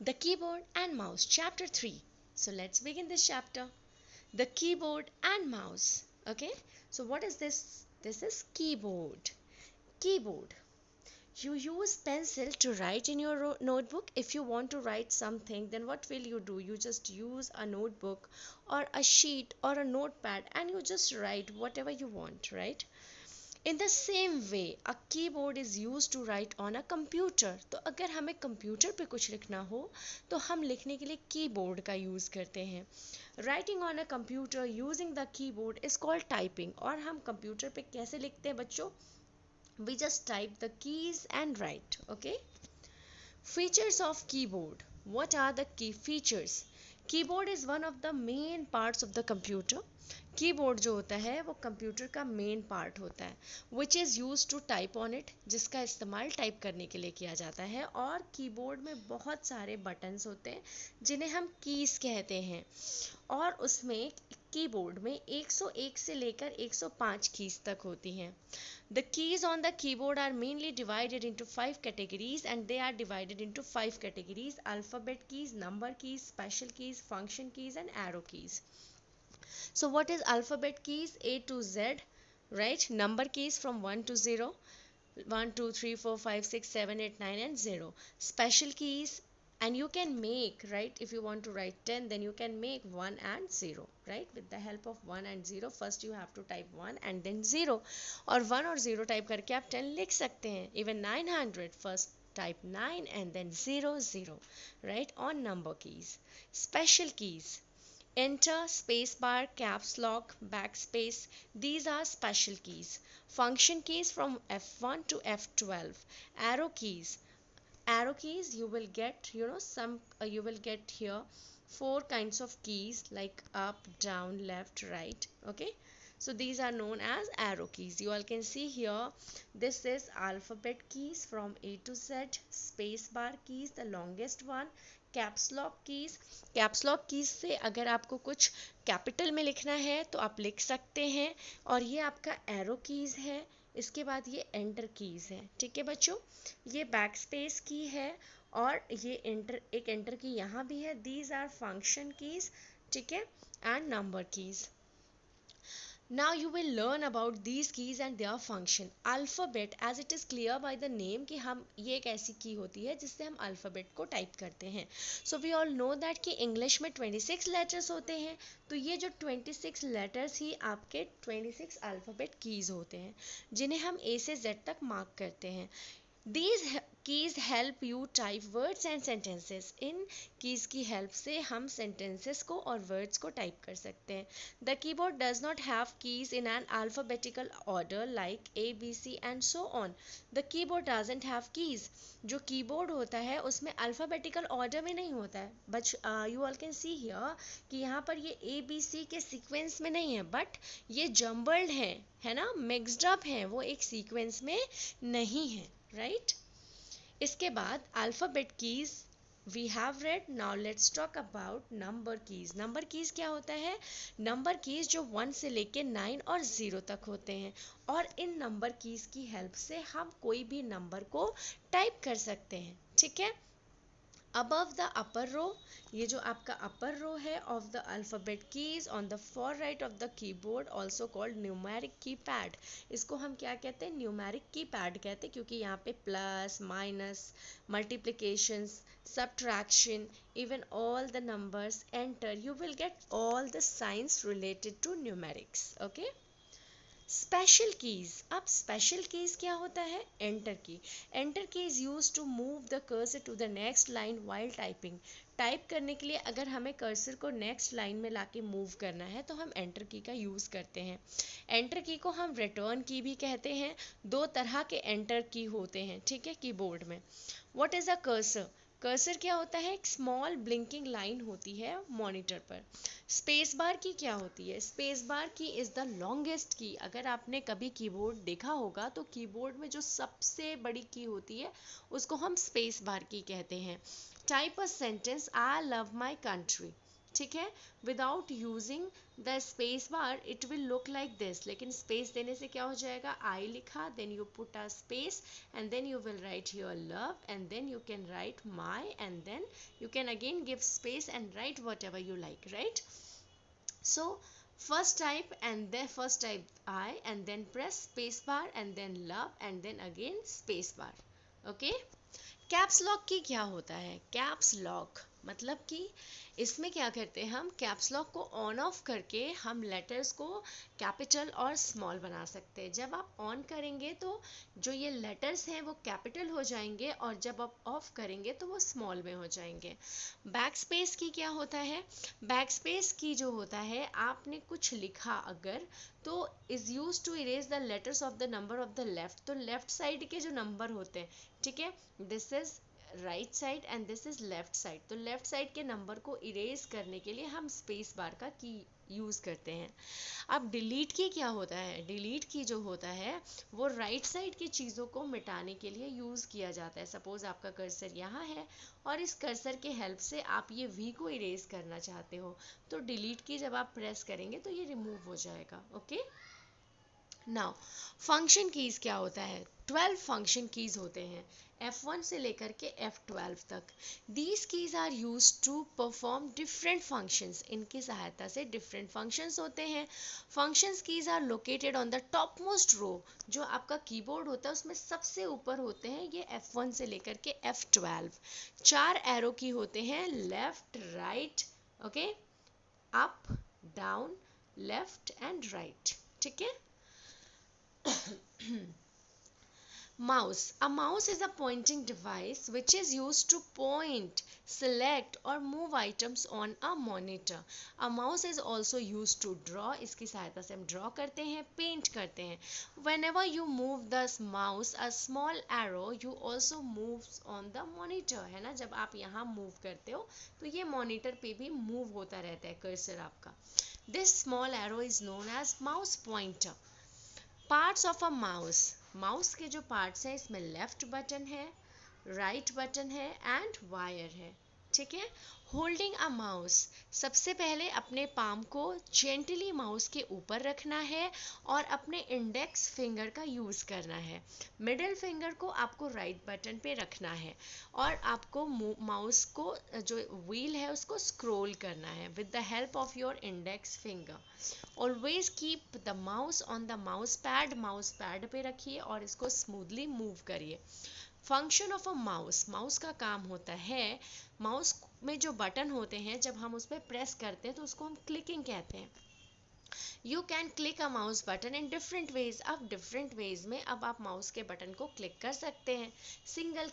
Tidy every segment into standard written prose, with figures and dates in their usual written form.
The keyboard and mouse, chapter 3. So let's begin this chapter. The keyboard and mouse. Okay, so what is this? This is keyboard. Keyboard. You use pencil to write in your notebook. If you want to write something, then what will you do? You just use a notebook or a sheet or a notepad and you just write whatever you want, right? In the same way a keyboard is used to write on a computer. तो अगर हमें computer पे कुछ लिखना हो तो हम लिखने के लिए कीबोर्ड का यूज़ करते हैं. Writing on a computer using the keyboard is called typing. और हम कंप्यूटर पे कैसे लिखते हैं बच्चों? We just type the keys and write. Okay. Features of keyboard. What are the key features? Keyboard is one of the main parts of the computer. Keyboard जो होता है वो कंप्यूटर का मेन पार्ट होता है. Which is use to type on it, जिसका इस्तेमाल type करने के लिए किया जाता है. और कीबोर्ड में बहुत सारे बटन्स होते हैं जिन्हें हम कीज कहते हैं. और उसमें कीबोर्ड में 101 से लेकर 105 कीज तक होती हैं. The keys on the keyboard are mainly divided into 5 categories, and they are divided into 5 categories: alphabet keys, number keys, special keys, function keys, and arrow keys. So what is alphabet keys? A to Z, right? Number keys from 1 to 0, 1 2 3 4 5 6 7 8 9 and 0. Special keys, and you can make, right, if you want to write 10, then you can make 1 and 0, right? With the help of 1 and 0, first you have to type 1 and then 0. और 1 और 0 type करके आप 10 लिख सकते हैं. Even 900, first type 9 and then 0 0, right? On number keys. Special keys: enter, spacebar, caps lock, backspace. These are special keys. Function keys from F1 to F12. Arrow keys. Arrow keys, you will get, you will get here 4 kinds of keys like up, down, left, right. Okay. So these are known as arrow keys. You all can see here, this is alphabet keys from A to Z. Space bar keys, the longest one. Caps lock keys. Caps lock keys से अगर आपको कुछ capital में लिखना है तो आप लिख सकते हैं. और ये आपका एरो कीज है. इसके बाद ये एंटर कीज है. ठीक है बच्चों, ये बैक स्पेस की है और ये एक एंटर की यहाँ भी है. These are function keys. ठीक है, and number keys. Now you will learn about these keys and their function. Alphabet, as it is clear by the name कि हम ये एक ऐसी की होती है जिससे हम अल्फ़ाबेट को टाइप करते हैं. So we all know that कि इंग्लिश में 26 लेटर्स होते हैं. तो ये जो 26 लेटर्स ही आपके 26 अल्फ़ाबेट कीज़ होते हैं जिन्हें हम A से Z तक मार्क करते हैं. These keys help you type words and sentences. In keys की help से हम sentences को और words को type कर सकते हैं. The keyboard does not have keys in an alphabetical order like A, B, C and so on. The keyboard doesn't have keys. जो keyboard होता है उसमें alphabetical order में नहीं होता है. But you all can see here कि यहाँ पर ये A, B, C के sequence में नहीं है, but ये jumbled है ना, mixed up है, वो एक sequence में नहीं है. राइट. इसके बाद alphabet keys we have read. Now let's talk about number keys. Number keys क्या होता है? नंबर कीज़ जो 1 से लेके 9 और 0 तक होते हैं. और इन नंबर कीज़ की हेल्प से हम कोई भी नंबर को टाइप कर सकते हैं. ठीक है. above the upper row, ये जो आपका upper row है of the alphabet keys on the far right of the keyboard, also called numeric keypad. इसको हम क्या कहते हैं? numeric keypad कहते हैं, क्योंकि यहाँ पे plus, minus, multiplications, subtraction, even all the numbers enter, you will get all the signs related to numerics. Okay. Special keys. अब स्पेशल कीज़ क्या होता है? Enter key. Enter key is use to move the cursor to the next line while typing. Type करने के लिए अगर हमें cursor को नेक्स्ट लाइन में लाके मूव करना है तो हम एंटर की का यूज़ करते हैं. एंटर की को हम रिटर्न की भी कहते हैं. 2 तरह के एंटर की होते हैं, ठीक है, कीबोर्ड में. What is a cursor? Cursor क्या होता है? एक स्मॉल ब्लिंकिंग लाइन होती है मॉनिटर पर. स्पेस बार की क्या होती है? स्पेस बार की इज़ द लॉन्गेस्ट की. अगर आपने कभी कीबोर्ड देखा होगा तो कीबोर्ड में जो सबसे बड़ी की होती है उसको हम स्पेस बार की कहते हैं. Type a sentence: I love my country. ठीक है, without using the space bar it will look like this, लेकिन स्पेस देने से क्या हो जाएगा, आई लिखा, then you put a space and then you will write your love and then you can write my and then you can again give space and write whatever you like, right? So first type and then first type I and then press space bar and then love and then again space bar. Okay, caps lock की क्या होता है, caps lock मतलब कि इसमें क्या करते हैं हम, कैप्स लॉक को ऑन ऑफ करके हम लेटर्स को कैपिटल और स्मॉल बना सकते हैं। जब आप ऑन करेंगे तो जो ये लेटर्स हैं वो कैपिटल हो जाएंगे और जब आप ऑफ करेंगे तो वो स्मॉल में हो जाएंगे। बैक स्पेस की क्या होता है, बैक स्पेस की जो होता है, आपने कुछ लिखा अगर तो is use to erase the letters of the number of the left, तो लेफ्ट साइड के जो नंबर होते हैं, ठीक है, this is right side and this is left side, तो लेफ्ट साइड के नंबर को इरेज करने के लिए हम स्पेस बार का की यूज करते हैं। अब डिलीट की क्या होता है, डिलीट की जो होता है वो राइट साइड की चीज़ों को मिटाने के लिए यूज किया जाता है। सपोज आपका कर्सर यहाँ है और इस कर्सर के हेल्प से आप ये वी को इरेज करना चाहते हो, तो डिलीट की जब आप प्रेस करेंगे तो ये रिमूव हो जाएगा। ओके, नाउ फंक्शन कीज क्या होता है, 12 फंक्शन कीज होते हैं F1 से लेकर के F12 तक। These keys are use to perform different functions, इनकी सहायता से डिफरेंट फंक्शंस होते हैं। Functions keys are located on the top most row, जो आपका कीबोर्ड होता है उसमें सबसे ऊपर होते हैं ये F1 से लेकर के F12। 4 एरो की होते हैं, left right, okay, up down left and right, ठीक है। Mouse. A mouse is a pointing device which is used to point, select or move items on a monitor. A mouse is also used to draw. इसकी सहायता से हम draw करते हैं, paint करते हैं. Whenever you move the mouse, a small arrow you also moves on the monitor. है ना, जब आप यहाँ move करते हो तो ये monitor पे भी move होता रहता है cursor आपका. This small arrow is known as mouse pointer. Parts of a mouse, mouse के जो पार्ट्स हैं इसमें लेफ्ट बटन है, राइट बटन है एंड वायर है, ठीक है। होल्डिंग अ माउस, सबसे पहले अपने पाम को जेंटली माउस के ऊपर रखना है और अपने इंडेक्स फिंगर का यूज़ करना है। मिडिल फिंगर को आपको राइट बटन पे रखना है और आपको माउस को जो व्हील है उसको स्क्रॉल करना है with the help of your index finger. Always keep the mouse on the mouse pad पे रखिए और इसको स्मूथली मूव करिए। Function of a mouse, mouse का काम होता है, माउस में जो बटन होते हैं जब हम उस पर प्रेस करते हैं तो उसको हम क्लिकिंग कहते हैं। You can click a mouse button in different ways, अब डिफरेंट वेज में अब आप माउस के बटन को क्लिक कर सकते हैं। सिंगल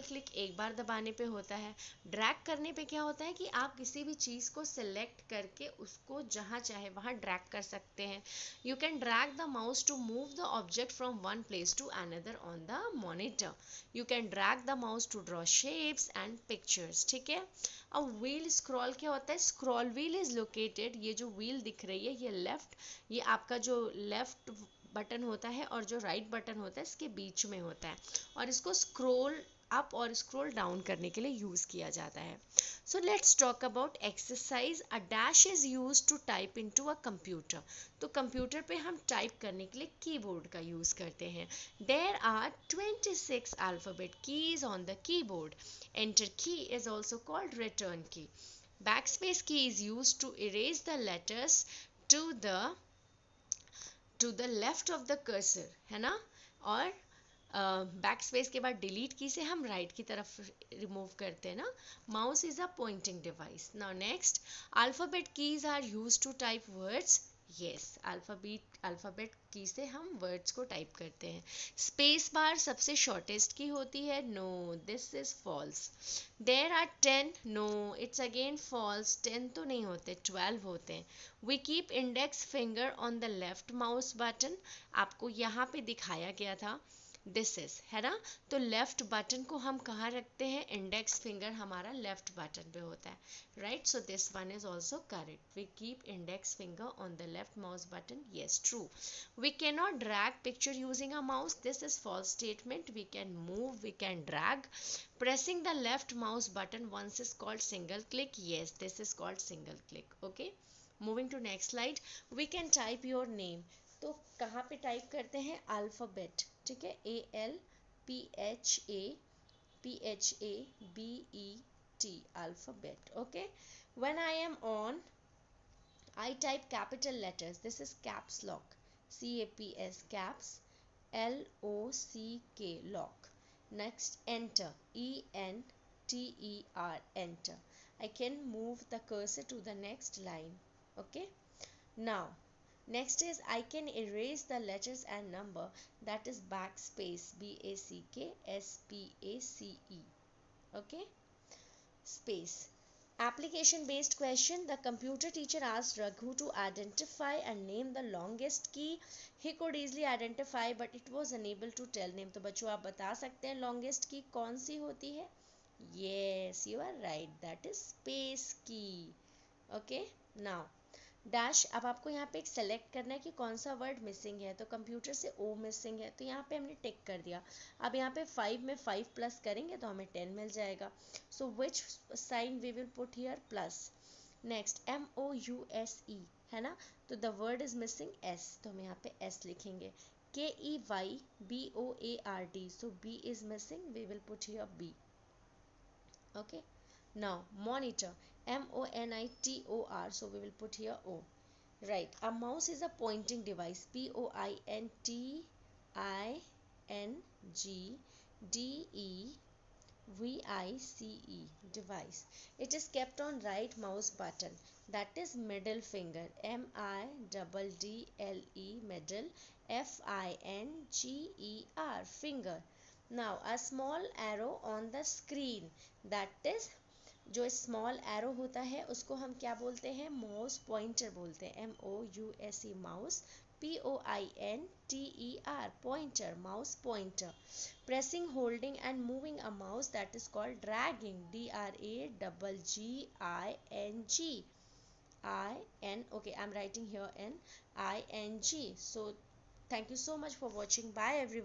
क्लिक एक बार दबाने पे होता है। ड्रैग करने पे क्या होता है कि आप किसी भी चीज़ को सिलेक्ट करके उसको जहाँ चाहे वहाँ ड्रैग कर सकते हैं। You can drag the mouse to move the object from one place to another on the monitor. You can drag the mouse to draw shapes and pictures, ठीक है। अब व्हील स्क्रॉल क्या होता है, स्क्रॉल व्हील इज लोकेटेड, ये जो wheel दिख रही है ये लेफ्ट, ये आपका जो लेफ्ट बटन होता है और जो राइट बटन होता है इसके बीच में होता है और इसको स्क्रॉल अप और स्क्रॉल डाउन करने के लिए यूज किया जाता है। So let's talk about exercise. A dash is use to type into a computer, तो कंप्यूटर पे हम टाइप करने के लिए कीबोर्ड का यूज करते हैं। There are 26 alphabet keys on the keyboard. Enter key is also called return key. Backspace key is used to erase the letters to the left of the cursor, है ना। और back space के बाद delete की से हम right की तरफ रिमूव करते हैं ना। Mouse is a pointing device. Now next, alphabet keys are use to type words. Yes, alphabet key से हम वर्ड्स को टाइप करते हैं। स्पेस बार सबसे शॉर्टेस्ट की होती है। No, this is false. There are 10, no it's again false, 10 तो नहीं होते, 12 होते हैं। We keep index finger on the left mouse button, आपको यहाँ पे दिखाया गया था दिस इज, है ना। तो लेफ्ट बटन को हम कहाँ रखते हैं, इंडेक्स फिंगर हमारा लेफ्ट बटन पे होता है, right. So this one is also correct, we keep index finger on the left mouse button. Yes, true. We cannot drag picture using a mouse. This is false statement. We can move, we can drag. Pressing the left mouse button once is called single click. Yes, this is called single click. Okay, moving to next slide. We can type your name. तो कहाँ पे type करते हैं, alphabet, ठीक है, ALPHAPHABET, alphabet. Okay, when I am on, I type capital letters. This is caps lock. CAPS, caps. LOCK, lock. Next, enter. ENTER, enter. I can move the cursor to the next line. Okay. Now, next is I can erase the letters and number. That is backspace. BACKSPACE. Okay. Space. Application based question. The computer teacher asked Raghu to identify and name the longest key. He could easily identify but it was unable to tell name. तो बच्चों आप बता सकते हैं longest key कौन सी होती है? Yes, you are right. That is space key. Okay. Now, dash, अब आपको यहाँ पे एक सेलेक्ट करना है कि कौन सा वर्ड मिसिंग है. तो कंप्यूटर से ओ मिसिंग है, तो यहाँ पे हमने टिक कर दिया. अब यहाँ पे 5 में 5 प्लस करेंगे तो हमें 10 मिल जाएगा. So which sign we will put here, plus. Next, MOUSE, है ना, तो the word is missing S, तो हम यहाँ पे एस लिखेंगे. KEYBOARD, so B is missing, we will put here B. Okay, now monitor, MONITOR, so we will put here O. Right, a mouse is a pointing device, POINTINGDEVICE, device. It is kept on right mouse button, that is middle finger, MIDDLE, middle, FINGER, finger. Now a small arrow on the screen, that is, जो small arrow होता है उसको हम क्या बोलते हैं, mouse pointer बोलते हैं. MOUSE, mouse. POINTER, pointer, mouse pointer. Pressing, holding and moving a mouse, that is called dragging. DRAGGING, okay, I'm writing here ING. So thank you so much for watching. Bye everyone.